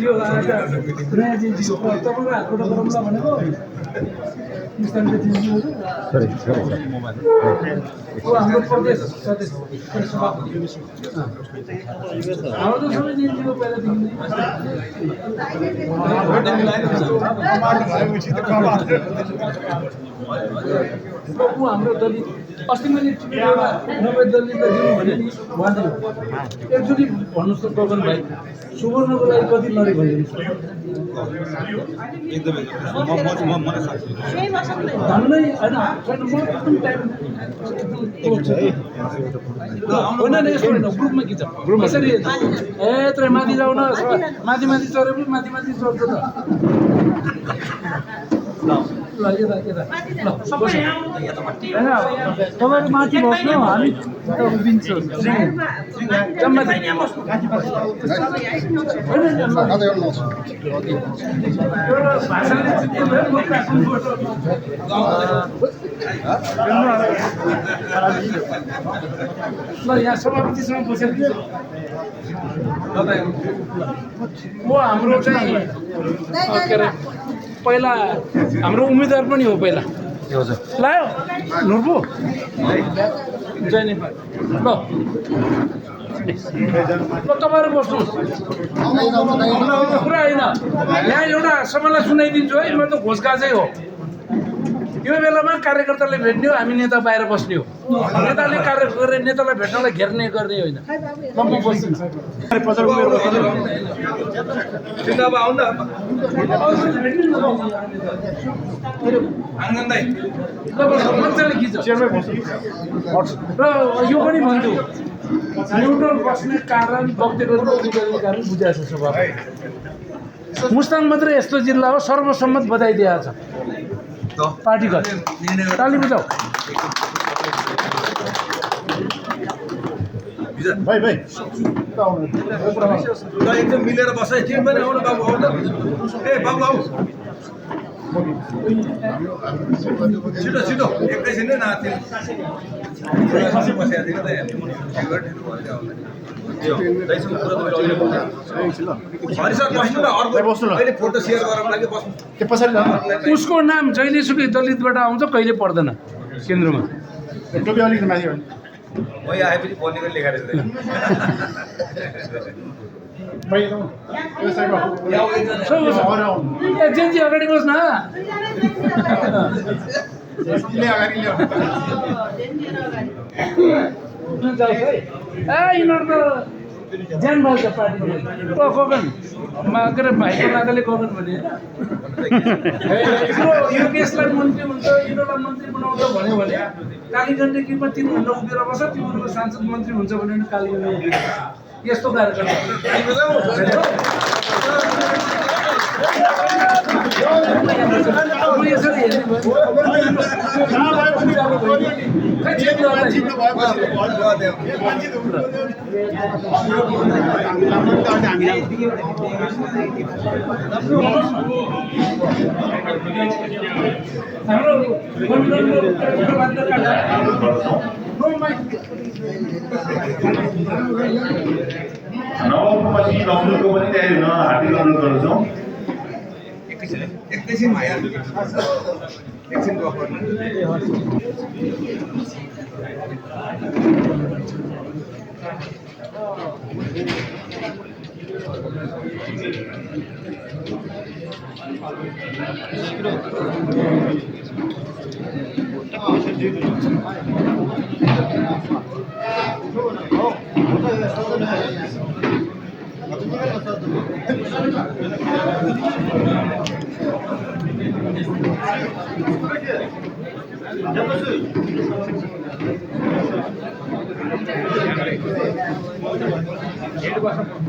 यो नयाँ जिन्सी हो तपाईँको हातबाट गरौँला भनेको निस्तानले जिन्सी हो हाम्रो प्रदेश सभापति हाम्रो त सबै जिन्सी हो पहिलादेखि हाम्रो दलित अस्ति मैले नब्बे दलितलाई दिनु भने नि उहाँले एकचोटि भन्नुहोस् त गगन भाइ सुवर्णको लागि कति लडे भनिदिनुहोस् धन्नै होइन छैन म एकदम टाइम होइन यस्तो होइन ग्रुपमा खिच यसरी ए यत्रो माथि जाऊ न माथि माथि चढे पनि माथि माथि चढ्छ त ल यता यता ल तपाईँहरू माथि बस्नु हामी उभिन्छौँ ल यहाँ सभापतिसँग बसेर म हाम्रो चाहिँ के अरे पहिला हाम्रो उम्मेदवार पनि हो पहिला लायो नुर्बु जय नेपाल ल तपाईँहरू बस्नुहोस् कुरा होइन यहाँ एउटा सबैलाई सुनाइदिन्छु है म त घोषगाजै हो यो बेलामा कार्यकर्ताले भेट्ने हो हामी नेता बाहिर बस्ने हो नेताले कार्य गरेर नेतालाई भेट्नलाई घेर्ने गर्ने होइन म बस्छु र यो पनि भन्छु न्युट्रल बस्ने कारण व्यक्तिगत कारण बुझाएको छ स्वभाव मुस्ताङ मात्रै यस्तो जिल्ला हो सर्वसम्मत बधाई दिएको छ पार्टीगत ताली बजाऊ भाइ भाइ एकदम मिलेर बस है तिमी पनि आउनु बाबु आउनु ए बाबु आऊ छिटो छिटो एकैछिन नै नाति फोटो सेयर गरौँ लागि उसको नाम जहिलेसुकै दलितबाट आउँछ कहिले पर्दैन केन्द्रमा मै आएपछि बोल्ने लेखाएर जेन्जी अगाडि बस्न यिनीहरू त ज्यान भएको छ पार्टी गगन के अरे भाइको नाताले गगन भने यो केसलाई मन्त्री हुन्छ यिनीहरूलाई मन्त्री बनाउँछ भन्यो भने कालीगण्डकीमा 3 घण्टा उभिएर बस्छ तिम्रो सांसद मन्त्री हुन्छ भने कालीगण्डकी यस्तो कार्यक्रम नवपछि लक्ष्मीको पनि त्यहाँ हाटी गर्नु गर्छौँ एकैछिन भइहाल्छ एकछिन गफ गर्नु